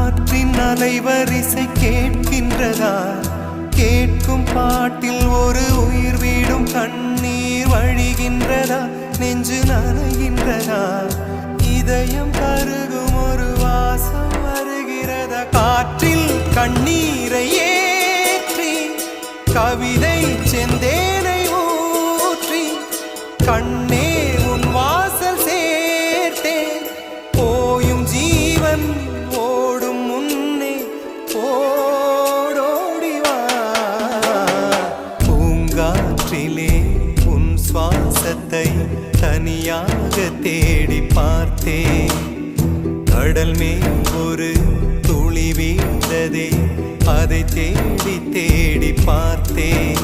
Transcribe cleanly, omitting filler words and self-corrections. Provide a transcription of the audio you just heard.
காற்றின் அலைவரிசை கேட்கின்றதா? கேட்கும் பாட்டில் ஒரு உயிர் வீடும் கண்ணீர் வழிகின்றதா? நெஞ்சு நனைகின்றதா? இதயம் கருகும் ஒரு வாசம் வருகிறதா? காற்றில் கண்ணீரை ஏற்றி கவிதை செந்தேனை ஊற்றி கண்ணே உன் வாசல் சேர்த்தேன். போயும் ஜீவன் ஓடும் முன்னே ஓடோடிவா. பூங்காற்றிலே உன் சுவாசத்தை தனியாக தேடி பார்த்தேன். கடல் மேல் ஒரு துளி வீழ்ந்ததே, அதை தேடி தேடி பார்த்தேன்.